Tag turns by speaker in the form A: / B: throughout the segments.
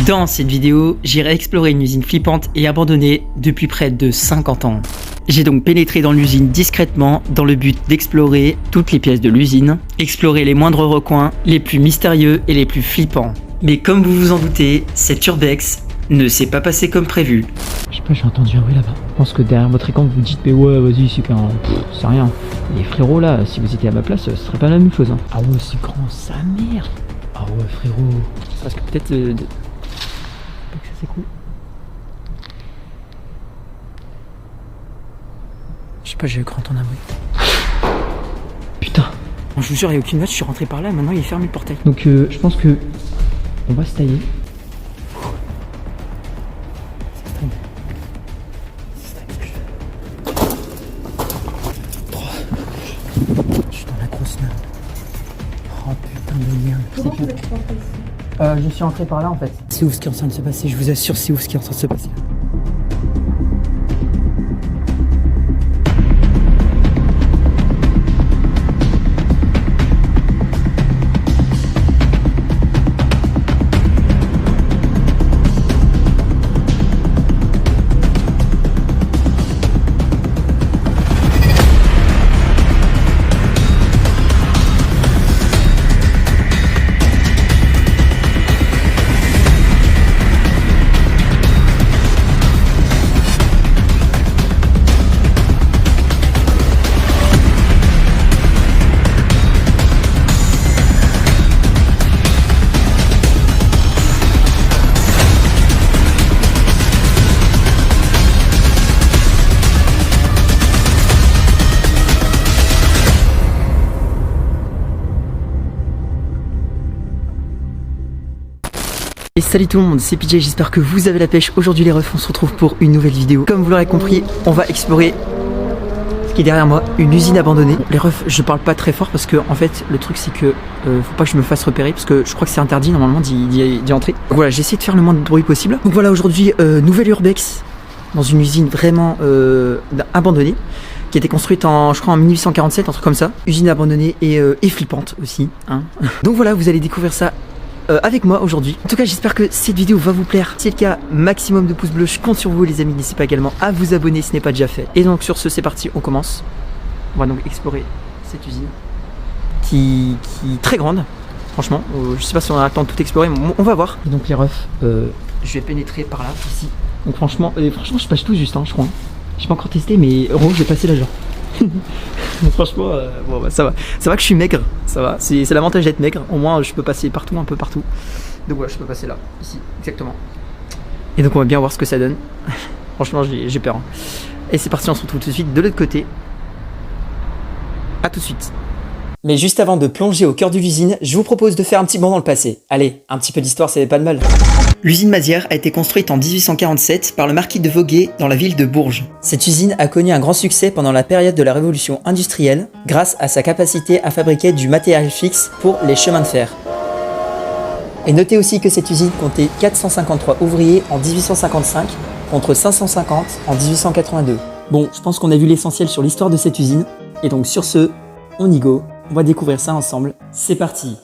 A: Dans cette vidéo, j'irai explorer une usine flippante et abandonnée depuis près de 50 ans. J'ai donc pénétré dans l'usine discrètement dans le but d'explorer toutes les pièces de l'usine, explorer les moindres recoins, les plus mystérieux et les plus flippants. Mais comme vous vous en doutez, cet urbex ne s'est pas passé comme prévu.
B: Je sais pas, j'ai entendu un bruit là-bas. Je pense que derrière votre écran, vous vous dites, mais ouais, vas-y, c'est qu'un. C'est rien. Les frérots là, si vous étiez à ma place, ce serait pas la même chose. Hein. Ah ouais, c'est grand, sa mère. Ah ouais, frérot. Parce que peut-être. Que ça c'est cool. Je sais pas, j'ai cru entendre un bruit. Putain. Je vous jure, il n'y a aucune note, je suis rentré par là, maintenant il est fermé le portail. Donc je pense que. On va se tailler. Je suis dans la grosse merde. Oh putain de merde.
C: Comment tu peux rentrer ici?
B: Je suis rentré par là en fait. C'est ouf ce qui est en train de se passer, je vous assure, c'est ouf ce qui est en train de se passer. Et salut tout le monde, c'est PJ, j'espère que vous avez la pêche. Aujourd'hui les refs, on se retrouve pour une nouvelle vidéo. Comme vous l'aurez compris, on va explorer ce qui est derrière moi, une usine abandonnée. Les refs, je parle pas très fort parce que en fait le truc c'est que faut pas que je me fasse repérer parce que je crois que c'est interdit normalement d'y entrer. Donc voilà, j'essaie de faire le moins de bruit possible. Donc voilà, aujourd'hui nouvelle urbex dans une usine vraiment abandonnée, qui a été construite en, je crois, en 1847, un truc comme ça. Usine abandonnée et flippante aussi, hein. Donc voilà, vous allez découvrir ça avec moi aujourd'hui. En tout cas, j'espère que cette vidéo va vous plaire. Si c'est le cas, maximum de pouces bleus, je compte sur vous les amis. N'hésitez pas également à vous abonner si ce n'est pas déjà fait. Et donc sur ce, c'est parti, on commence. On va donc explorer cette usine qui est très grande. Franchement, je sais pas si on a le temps de tout explorer, mais on va voir. Et donc les refs, je vais pénétrer par là, ici. Donc franchement, je passe tout juste, hein, je crois. J'ai pas encore testé, mais heureusement que j'ai passé l'agent. Franchement, bon, bah, ça va que je suis maigre, ça va, c'est l'avantage d'être maigre, au moins je peux passer partout, un peu partout. Donc voilà, je peux passer là, ici, exactement. Et donc on va bien voir ce que ça donne. Franchement, j'ai peur. Et c'est parti, on se retrouve tout de suite de l'autre côté. A tout de suite. Mais juste avant de plonger au cœur de l'usine, je vous propose de faire un petit bond dans le passé. Allez, un petit peu d'histoire, ça fait pas de mal. L'usine Mazières a été construite en 1847 par le marquis de Voguet dans la ville de Bourges. Cette usine a connu un grand succès pendant la période de la révolution industrielle grâce à sa capacité à fabriquer du matériel fixe pour les chemins de fer. Et notez aussi que cette usine comptait 453 ouvriers en 1855 contre 550 en 1882. Bon, je pense qu'on a vu l'essentiel sur l'histoire de cette usine. Et donc sur ce, on y go, on va découvrir ça ensemble. C'est parti!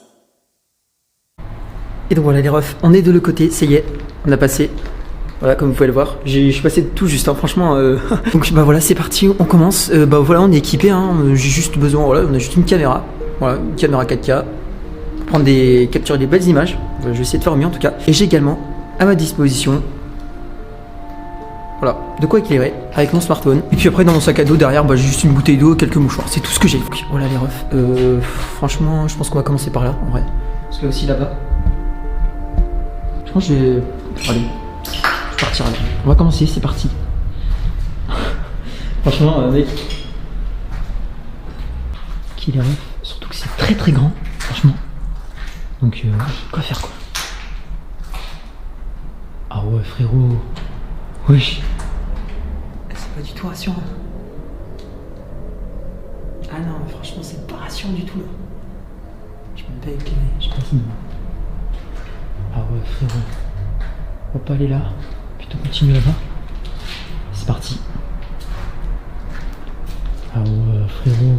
B: Et donc voilà les refs, on est de l'autre côté, ça y est, on a passé. Voilà, comme vous pouvez le voir, je suis passé tout juste, hein, franchement. Donc bah voilà, c'est parti, on commence. Bah voilà, on est équipé, hein, j'ai juste besoin, voilà, on a juste une caméra. Voilà, une caméra 4K. Pour prendre capturer des belles images. Je vais essayer de faire mieux en tout cas. Et j'ai également à ma disposition, voilà, de quoi éclairer avec mon smartphone. Et puis après dans mon sac à dos derrière, bah, j'ai juste une bouteille d'eau, quelques mouchoirs, c'est tout ce que j'ai. Donc, voilà les refs, franchement, je pense qu'on va commencer par là, en vrai. Parce que aussi là-bas. Je pense que je vais... Allez, je vais partir là. On va commencer, c'est parti. Franchement, mec. Qui est les refs, surtout que c'est très très grand, franchement. Donc, quoi faire quoi. Ah ouais, frérot. Wesh. C'est pas du tout rassurant. Ah non, franchement, c'est pas rassurant du tout là. Je peux même pas éclairer, je sais pas si. Ah ouais, frérot. On va pas aller là. Plutôt continuer là-bas. C'est parti. Ah ouais, frérot.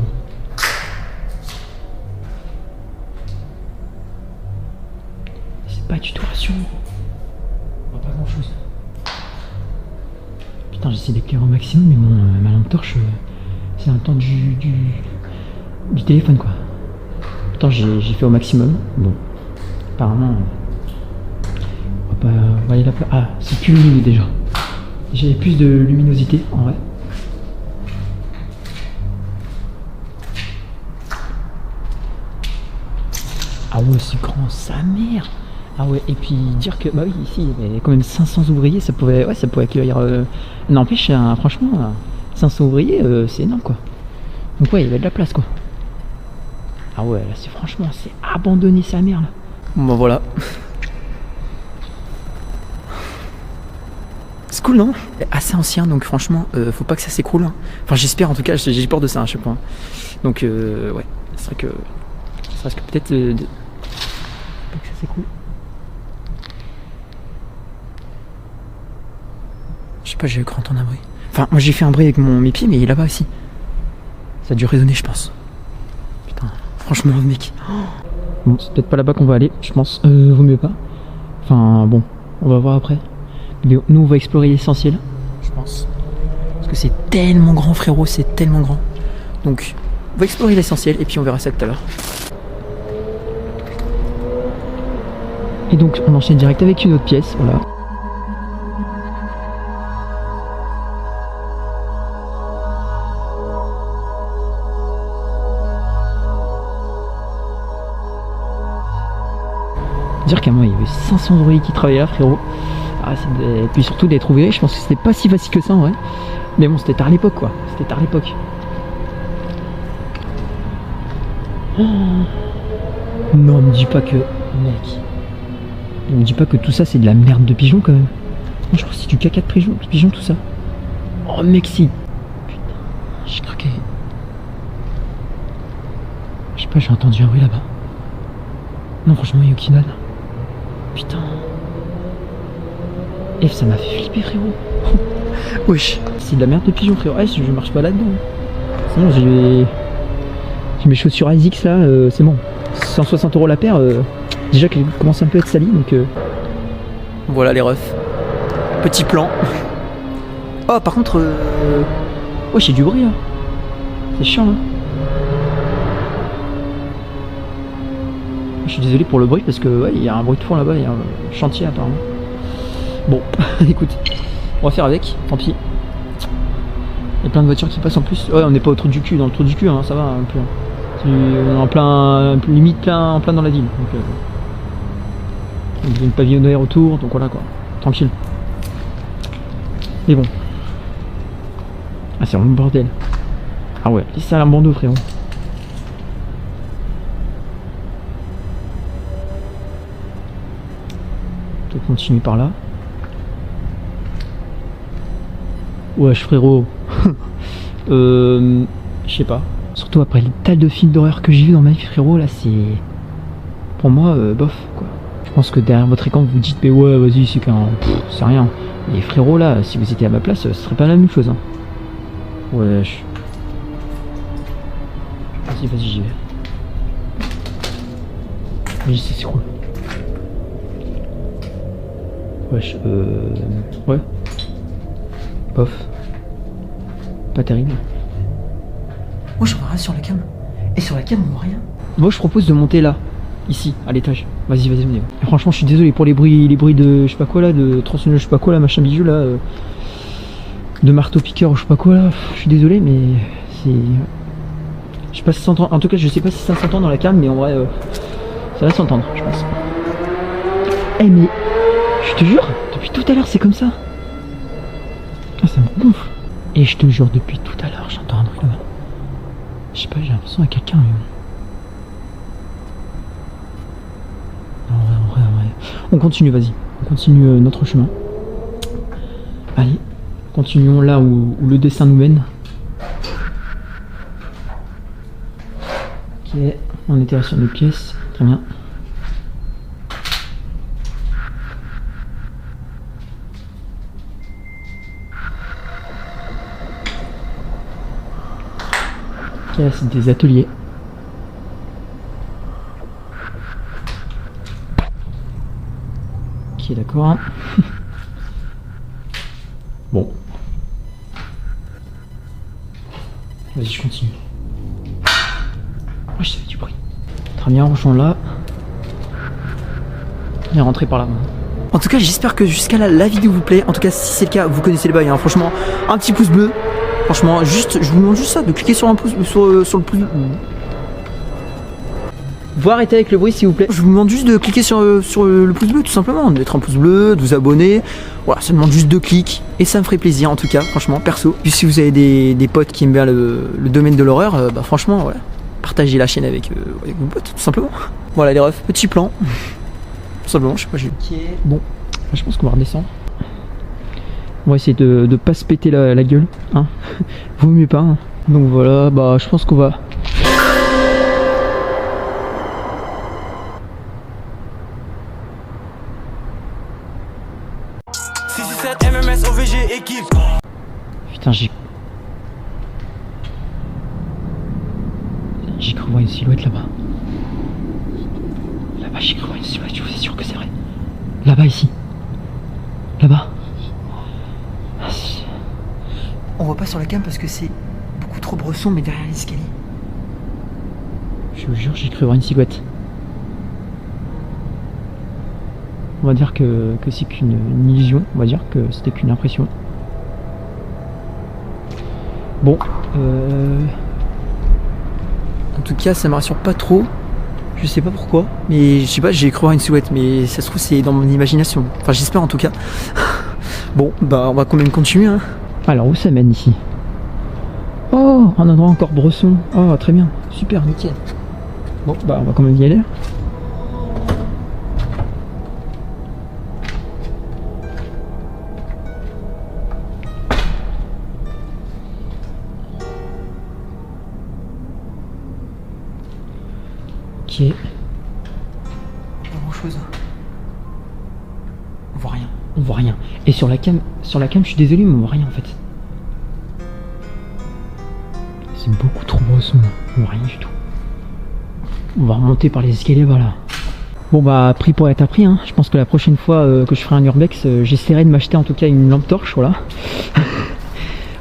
B: C'est pas du tout rassurant. pas grand chose. Putain, j'essaie d'éclairer au maximum, mais ma lampe torche, c'est un temps du téléphone quoi. Pourtant j'ai fait au maximum. Bon, apparemment, on va aller là. Ah, c'est plus lumineux déjà. J'ai plus de luminosité en vrai. Ah ouais, c'est grand, sa mère. Ah ouais, et puis dire que, bah oui, ici, il y avait quand même 500 ouvriers, ça pouvait accueillir... N'empêche, franchement, 500 ouvriers, c'est énorme, quoi. Donc ouais, il y avait de la place, quoi. Ah ouais, là, franchement, c'est abandonné, sa mère, là. Bon, bah voilà. C'est cool, non? Assez ancien, donc franchement, faut pas que ça s'écroule. Hein. Enfin, j'espère, en tout cas, j'ai peur de ça, hein, je sais pas. Donc, ouais, c'est vrai que... Ça risque peut-être de... Pas que ça s'écroule. Je sais pas, j'ai cru entendre un bruit. Enfin, moi j'ai fait un bruit avec mes pieds, mais là-bas aussi. Ça a dû résonner, je pense. Putain, franchement, mec. Bon, c'est peut-être pas là-bas qu'on va aller, je pense. Vaut mieux pas. Enfin, bon, on va voir après. Mais nous, on va explorer l'essentiel, je pense. Parce que c'est tellement grand, frérot, c'est tellement grand. Donc, on va explorer l'essentiel et puis on verra ça tout à l'heure. Et donc, on enchaîne direct avec une autre pièce, voilà. Dire qu'à moi il y avait 500 ouvriers qui travaillaient là, frérot. Ah, et puis surtout d'être ouvrier, je pense que c'était pas si facile que ça en vrai. Mais bon, c'était tard l'époque quoi. C'était tard l'époque. Oh. Non, me dis pas que. Mec. Ne me dis pas que tout ça c'est de la merde de pigeon quand même. Moi je crois que c'est du caca de pigeon tout ça. Oh mec, si. Putain, j'ai craqué. Je sais pas, j'ai entendu un bruit là-bas. Non, franchement, il y a aucun âne. Putain. F, ça m'a fait flipper, frérot. Wesh. C'est de la merde de pigeon, frérot. Ouais, je marche pas là-dedans. Sinon, j'ai mes chaussures ASICS là, c'est bon. 160 € la paire. Déjà qu'elles commencent un peu à être salies, donc. Voilà les refs. Petit plan. Oh, par contre. Ouais, j'ai du bruit là. C'est chiant là. Je suis désolé pour le bruit parce que ouais, il y a un bruit de fond là-bas, il y a un chantier apparemment. Bon, écoute, on va faire avec, tant pis. Il y a plein de voitures qui passent en plus. Ouais, on n'est pas au trou du cul, dans le trou du cul, hein, ça va un peu. On est en plein, limite plein dans la ville. Donc, il y a une pavillonnaire autour, donc voilà quoi, tranquille. Mais bon. Ah, c'est vraiment le bordel. Ah ouais, laisse ça à un bandeau, frérot. Continue par là. Wesh frérot. Je sais pas. Surtout après les tas de films d'horreur que j'ai vu dans ma vie, frérot, là c'est... Pour moi, bof quoi. Je pense que derrière votre écran vous dites mais ouais vas-y c'est qu'un... c'est rien. Et frérot là, si vous étiez à ma place, ce serait pas la même chose hein. Wesh. Vas-y j'y vais. Mais c'est cool. Wesh, ouais. Bof. Pas terrible. Moi je vois rien sur la cam. Et sur la cam on voit rien. Moi je propose de monter là. Ici, à l'étage. Vas-y, venez. Et franchement je suis désolé pour les bruits de je sais pas quoi là, de tronçonneuse je sais pas quoi là, machin bijou là. De marteau piqueur ou je sais pas quoi là. Je suis désolé mais c'est... Je sais pas si ça s'entend. En tout cas je sais pas si ça s'entend dans la cam mais en vrai ça va s'entendre je pense. Eh mais... Je te jure, depuis tout à l'heure c'est comme ça. Ah, ça me gonfle. Et je te jure, depuis tout à l'heure j'entends un bruit là-bas. Je sais pas, j'ai l'impression à quelqu'un. En vrai. On continue, vas-y. On continue notre chemin. Allez, continuons là où le dessin nous mène. Ok, on était sur nos pièces. Très bien. Ok, là c'est des ateliers. Ok, d'accord. Vas-y, je continue. Oh, je savais du bruit. Très bien, rejoins là. On est rentré par là. En tout cas, j'espère que jusqu'à là, la vidéo vous plaît. En tout cas, si c'est le cas, vous connaissez le bail. Hein. Franchement, un petit pouce bleu. Franchement, juste, je vous demande juste ça, de cliquer sur un pouce, sur le pouce bleu. Vous arrêtez avec le bruit, s'il vous plaît. Je vous demande juste de cliquer sur le pouce bleu, tout simplement. De mettre un pouce bleu, de vous abonner. Voilà, ça demande juste 2 clics. Et ça me ferait plaisir, en tout cas, franchement, perso. Puis si vous avez des potes qui aiment bien le domaine de l'horreur, bah franchement, voilà. Partagez la chaîne avec vos potes, tout simplement. Voilà les refs, petit plan. Tout simplement, je sais pas, j'ai... Bon, je pense qu'on va redescendre. On va essayer de pas se péter la gueule, hein. Vaut mieux pas, hein. Donc voilà, bah je pense qu'on va...
D: MMS OVG équipe.
B: Putain, j'ai cru voir une silhouette là-bas. Là-bas, j'ai cru voir une silhouette, je vous assure que c'est vrai. Là-bas, ici. Là-bas. Ah, si. On voit pas sur la cam parce que c'est beaucoup trop bresson, mais derrière l'escalier. Je vous jure, j'ai cru voir une silhouette. On va dire que c'est qu'une illusion, on va dire que c'était qu'une impression. Bon, en tout cas, ça me rassure pas trop. Je sais pas pourquoi, mais je sais pas, j'ai cru voir une silhouette, mais ça se trouve c'est dans mon imagination. Enfin, j'espère en tout cas. Bon, bah on va quand même continuer. Hein. Alors, où ça mène ici? Oh, un endroit encore bresson. Oh, très bien, super, nickel. Bon, bah on va quand même y aller. Ok. Pas grand chose. On voit rien. On voit rien. Et sur la cam, je suis désolé, mais on voit rien en fait. C'est beaucoup trop bresson. On voit rien du tout. On va remonter par les escaliers, voilà. Bon bah, pris pour être appris, hein. Je pense que la prochaine fois que je ferai un urbex, j'essaierai de m'acheter en tout cas une lampe torche, voilà.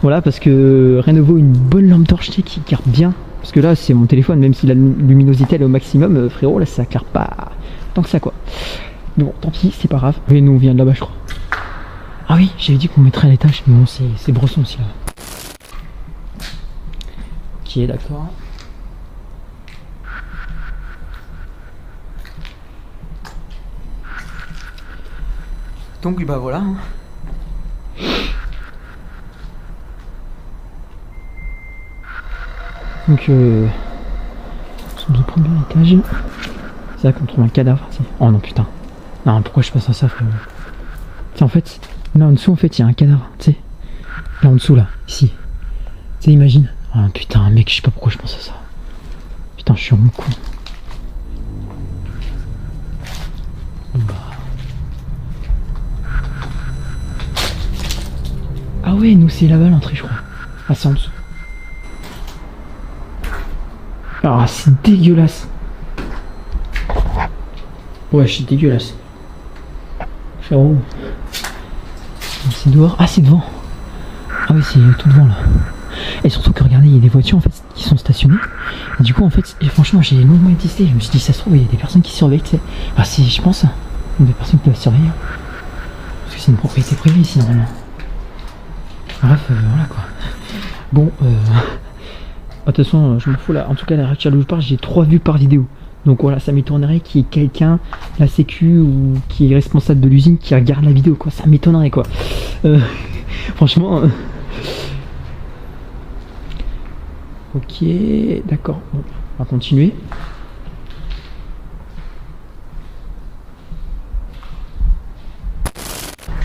B: Voilà, parce que rien ne vaut une bonne lampe torche qui garde bien. Parce que là, c'est mon téléphone, même si la luminosité elle est au maximum, frérot, là ça éclaire pas tant que ça, quoi. Mais bon, tant pis, c'est pas grave. Oui, nous on vient de là-bas, je crois. Ah oui, j'avais dit qu'on mettrait à l'étage, mais bon, c'est bresson aussi là. Ok, d'accord. Donc, bah voilà. Hein. Donc, nous sommes au premier étage. C'est là qu'on trouve un cadavre. Oh non, putain. Non, pourquoi je passe à ça, frérot? En fait, là en dessous, en fait, il y a un cadavre. Tu sais, là en dessous, là, ici. Tu sais, imagine. Oh putain, mec, je sais pas pourquoi je pense à ça. Putain, je suis en con. Bon, bah. Ah ouais, nous, c'est là-bas l'entrée, je crois. Ah, c'est en dessous. Ah, c'est dégueulasse. Ouais, c'est dégueulasse. Frérot. C'est dehors. Ah, c'est devant. Ah oui, c'est tout devant là. Et surtout que regardez, il y a des voitures en fait qui sont stationnées. Et du coup, en fait, franchement, j'ai longuement hésité. Je me suis dit, ça se trouve, il y a des personnes qui surveillent, tu sais. Enfin, c'est, je pense, des personnes qui peuvent surveiller. Parce que c'est une propriété privée ici, normalement. Bref, voilà quoi. Bon, de toute façon, je m'en fous là. En tout cas, la réaction où je parle, j'ai 3 vues par vidéo. Donc voilà, ça m'étonnerait qu'il y ait quelqu'un, la sécu ou qui est responsable de l'usine qui regarde la vidéo, quoi. Ça m'étonnerait, quoi. Franchement. Ok, d'accord. Bon, on va continuer.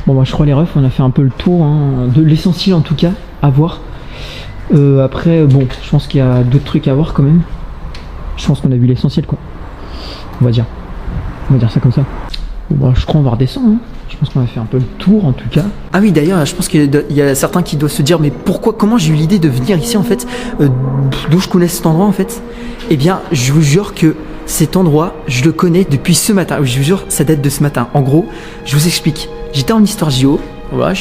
B: Bon bah je crois les refs, on a fait un peu le tour hein, de l'essentiel en tout cas à voir. Après bon, je pense qu'il y a d'autres trucs à voir quand même. Je pense qu'on a vu l'essentiel quoi. On va dire ça comme ça. Bon bah je crois on va redescendre hein. Je pense qu'on a fait un peu le tour en tout cas. Ah oui d'ailleurs je pense qu'il y a certains qui doivent se dire mais pourquoi, comment j'ai eu l'idée de venir ici en fait, d'où je connais cet endroit en fait. Eh bien je vous jure que cet endroit je le connais depuis ce matin, je vous jure ça date de ce matin. En gros je vous explique, j'étais en histoire géo Voilà,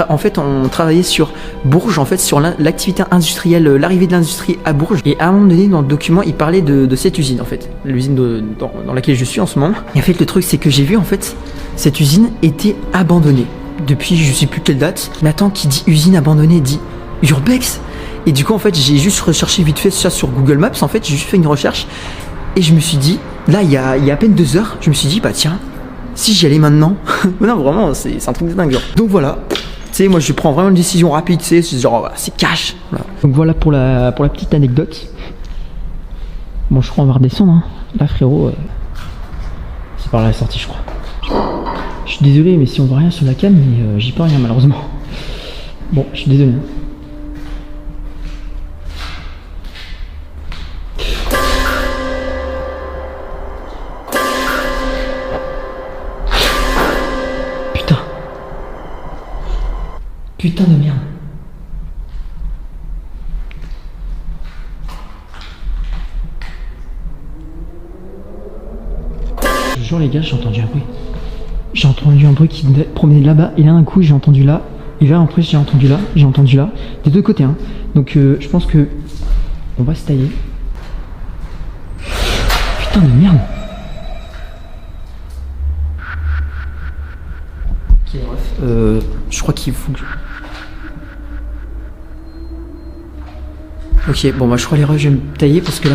B: en fait, on travaillait sur Bourges, en fait, sur l'activité industrielle, l'arrivée de l'industrie à Bourges. Et à un moment donné, dans le document, il parlait de cette usine, en fait. L'usine dans laquelle je suis en ce moment. Et en fait, le truc, c'est que j'ai vu, en fait, cette usine était abandonnée. Depuis, je sais plus quelle date. Mais attends, qui dit usine abandonnée, dit Urbex. Et du coup, en fait, j'ai juste recherché vite fait ça sur Google Maps. En fait, j'ai juste fait une recherche. Et je me suis dit, là, il y a à peine 2 heures, je me suis dit, bah tiens, si j'y allais maintenant. Non, vraiment, c'est un truc de dingue. Genre. Donc voilà, tu sais, moi je prends vraiment une décision rapide, tu sais, c'est genre, voilà, c'est cash. Voilà. Donc voilà pour la petite anecdote. Bon, je crois on va redescendre. Hein. Là, frérot, c'est par la sortie, je crois. Je suis désolé, mais si on voit rien sur la cam, mais j'y peux rien, malheureusement. Bon, je suis désolé. Putain de merde. Je vous jure les gars, j'ai entendu un bruit. J'ai entendu un bruit qui promenait là-bas et là un coup j'ai entendu là. Et là en plus j'ai entendu là, des deux côtés hein. Donc je pense que on va se tailler. Putain de merde. Ok bref. Je crois qu'il faut que Ok, bon bah je crois les refs, je vais me tailler parce que là...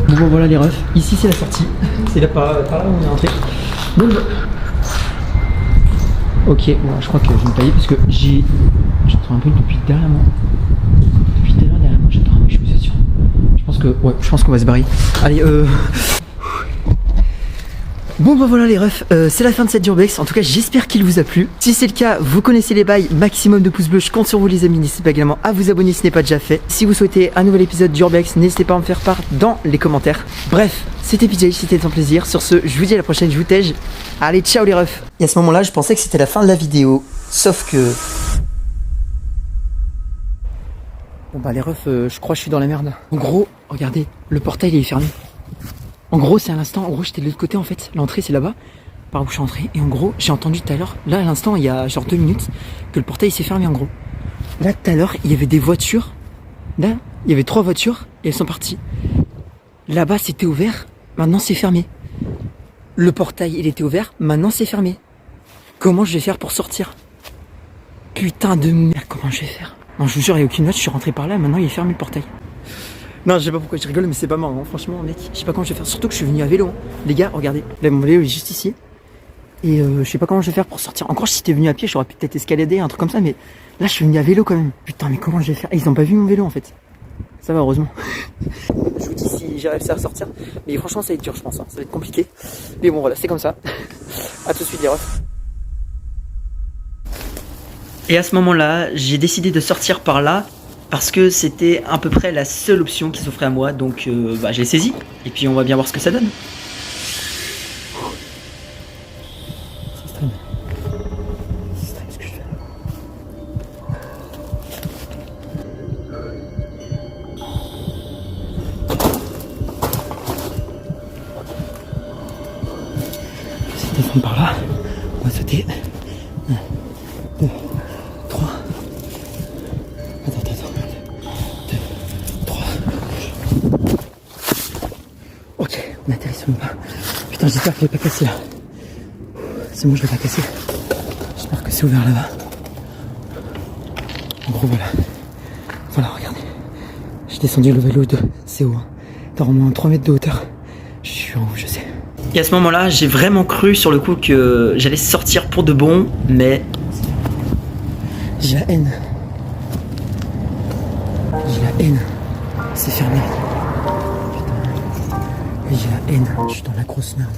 B: Bon voilà les refs, ici c'est la sortie, c'est là par là où on est entré. Donc ok, bon je crois que je vais me tailler parce que j'entends un bruit depuis derrière moi. Derrière moi j'entends un bruit, je suis sûr. Je pense qu'on va se barrer. Allez Bon bah voilà les refs, c'est la fin de cette Urbex. En tout cas j'espère qu'il vous a plu. Si c'est le cas, vous connaissez les bails, maximum de pouces bleus, je compte sur vous les amis. N'hésitez pas également à vous abonner si ce n'est pas déjà fait. Si vous souhaitez un nouvel épisode d'Urbex, n'hésitez pas à me faire part dans les commentaires. Bref, c'était PJ, c'était un plaisir. Sur ce, je vous dis à la prochaine, je vous tège. Allez ciao les refs. Et à ce moment là je pensais que c'était la fin de la vidéo. Sauf que... Bon bah les refs, je crois que je suis dans la merde. En gros, regardez, le portail il est fermé. En gros, c'est à l'instant, en gros, j'étais de l'autre côté en fait. L'entrée, c'est là-bas, par où je suis entré. Et en gros, j'ai entendu tout à l'heure, là à l'instant, il y a genre 2 minutes, que le portail s'est fermé en gros. Là tout à l'heure, il y avait des voitures. Là, il y avait 3 voitures et elles sont parties. Là-bas, c'était ouvert, maintenant c'est fermé. Le portail, il était ouvert, maintenant c'est fermé. Comment je vais faire pour sortir? Putain de merde, comment je vais faire? Non, je vous jure, il n'y a aucune note, je suis rentré par là, maintenant il est fermé le portail. Non, je sais pas pourquoi je rigole, mais c'est pas marrant, franchement, mec. Je sais pas comment je vais faire. Surtout que je suis venu à vélo. Les gars, regardez. Là, mon vélo est juste ici. Et je sais pas comment je vais faire pour sortir. Encore, si j'étais venu à pied, j'aurais pu peut-être escalader, un truc comme ça. Mais là, je suis venu à vélo quand même. Putain, mais comment je vais faire? Ils ont pas vu mon vélo en fait. Ça va, heureusement. Je vous dis si j'ai réussi à ressortir. Mais franchement, ça va être dur, je pense. Hein. Ça va être compliqué. Mais bon, voilà, c'est comme ça. À tout de suite, les refs.
A: Et à ce moment-là, j'ai décidé de sortir par là. Parce que c'était à peu près la seule option qui s'offrait à moi, donc bah, je l'ai saisi, et puis on va bien voir ce que ça donne.
B: C'est extrême. C'est extrême ce que je fais. J'essaie de descendre par là, on va sauter. 1, 2, 3. Attends. 2, 3. Ok, on atterrit sur le bas. Putain, j'espère qu'il n'est pas cassé là. C'est bon, je l'ai pas cassé. J'espère que c'est ouvert là-bas. En gros, voilà. Voilà, regardez. J'ai descendu le vélo de CO. T'as au moins 3 mètres de hauteur. Je suis en haut, je sais.
A: Et à ce moment-là, j'ai vraiment cru sur le coup que j'allais sortir pour de bon, mais...
B: J'ai la haine. J'ai la haine. C'est fermé. Putain. J'ai la haine. Je suis dans la grosse merde.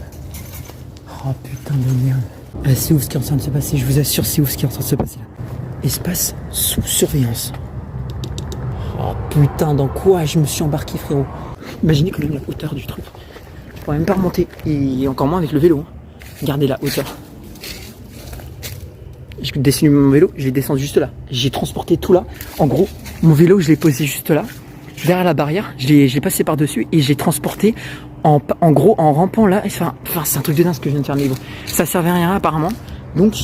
B: Oh putain de merde. Ah, c'est ouf ce qui est en train de se passer. Je vous assure, c'est ouf ce qui est en train de se passer là. Espace sous surveillance. Oh putain, dans quoi je me suis embarqué, frérot? Imaginez quand même la hauteur du truc. Je pourrais même pas remonter, et encore moins avec le vélo. Regardez la hauteur. J'ai descendu mon vélo, je l'ai descendu juste là. J'ai transporté tout là. En gros, mon vélo, je l'ai posé juste là, derrière la barrière. Je l'ai passé par-dessus et j'ai transporté en gros en rampant là. Enfin, c'est un truc de dingue ce que je viens de faire, mais bon, ça servait à rien apparemment. Donc,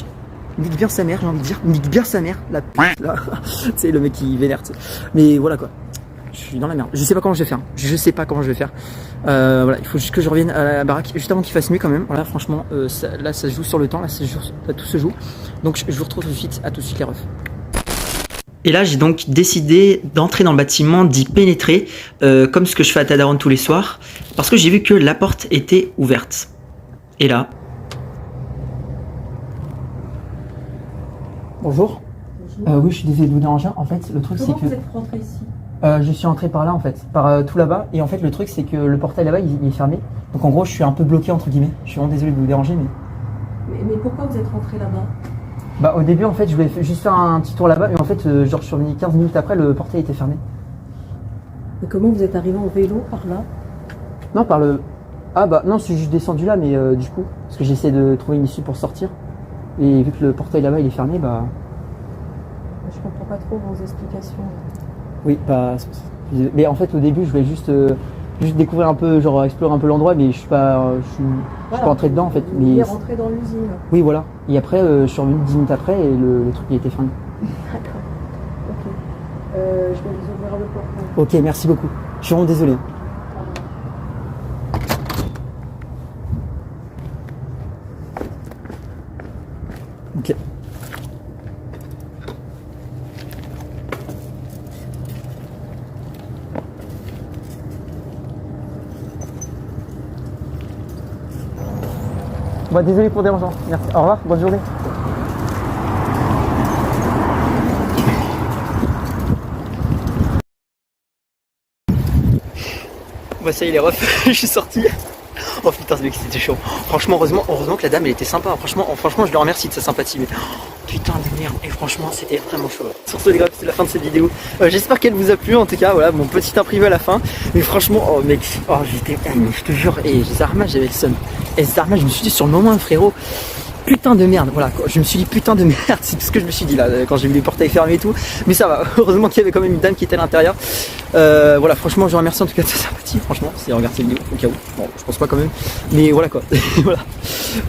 B: nique bien sa mère, j'ai envie de dire. Nique bien sa mère, la p*** là. C'est le mec qui vénère, tu sais. Mais voilà quoi. Je suis dans la merde. Je sais pas comment je vais faire. Je sais pas comment je vais faire. Voilà, il faut juste que je revienne à la baraque juste avant qu'il fasse nuit quand même. Voilà, franchement, là ça se joue sur le temps. Là, tout se joue. Donc je vous retrouve tout de suite. À tout de suite les refs.
A: Et là, j'ai donc décidé d'entrer dans le bâtiment, d'y pénétrer, comme ce que je fais à Tadaron tous les soirs, parce que j'ai vu que la porte était ouverte. Et là...
B: Bonjour. Oui, je suis désolé de vous déranger. En fait, le truc c'est
C: Comment
B: que
C: vous êtes rentré ici?
B: je suis entré par là en fait, par tout là-bas. Et en fait, le truc c'est que le portail là-bas il est fermé. Donc en gros, je suis un peu bloqué entre guillemets. Je suis vraiment désolé de vous déranger,
C: Mais pourquoi vous êtes rentré là-bas?
B: Bah au début en fait, je voulais juste faire un petit tour là-bas. Et en fait, genre je suis revenu 15 minutes après, le portail était fermé.
C: Mais comment vous êtes arrivé en vélo par là?
B: Non, par le... Ah bah non, je suis juste descendu là, mais du coup, parce que j'essaie de trouver une issue pour sortir. Et vu que le portail là-bas il est fermé, bah...
C: Je comprends pas trop vos explications.
B: Oui, bah... Mais en fait, au début, je voulais juste découvrir un peu, genre explorer un peu l'endroit, mais je suis pas rentré dedans en fait.
C: Vous
B: Mais...
C: êtes rentré dans l'usine.
B: Oui, voilà. Et après, je suis revenu 10 minutes après et le truc il était fermé.
C: D'accord. Ok. Je vais vous ouvrir le portail.
B: Ok, merci beaucoup. Je suis vraiment désolé. Ok. Bah, désolé pour le dérangement. Merci. Au revoir, bonne journée. Bah ça y est les refs, je suis sorti. Oh putain ce mec c'était chaud. Franchement heureusement que la dame elle était sympa. Franchement je le remercie de sa sympathie. Mais putain de merde. Et franchement c'était vraiment chaud. Sur ce les gars, c'est la fin de cette vidéo. J'espère qu'elle vous a plu en tout cas. Voilà mon petit imprévu à la fin. Mais franchement oh mec, oh j'étais, je te jure. Et Zarma j'avais le seum. Et Zarma je me suis dit sur le moment frérot. Putain de merde, voilà, je me suis dit putain de merde, c'est tout ce que je me suis dit là quand j'ai vu les portails fermés et tout, mais ça va, heureusement qu'il y avait quand même une dame qui était à l'intérieur. Voilà, franchement je vous remercie en tout cas de sa sympathie, franchement, c'est regarder cette vidéo au cas où, bon je pense pas quand même, mais voilà quoi, voilà,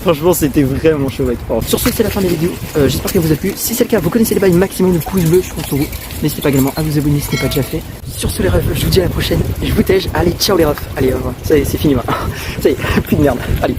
B: franchement c'était vraiment chaud. Alors, sur ce c'est la fin de la vidéo, j'espère qu'elle vous a plu, si c'est le cas vous connaissez les bails maximum de pouces bleus, je compte sur vous, n'hésitez pas également à vous abonner si ce n'est pas déjà fait. Sur ce les refs, je vous dis à la prochaine, je vous tège, allez ciao les refs, allez au revoir, ça y est c'est fini maintenant, ça y est, plus de merde, allez.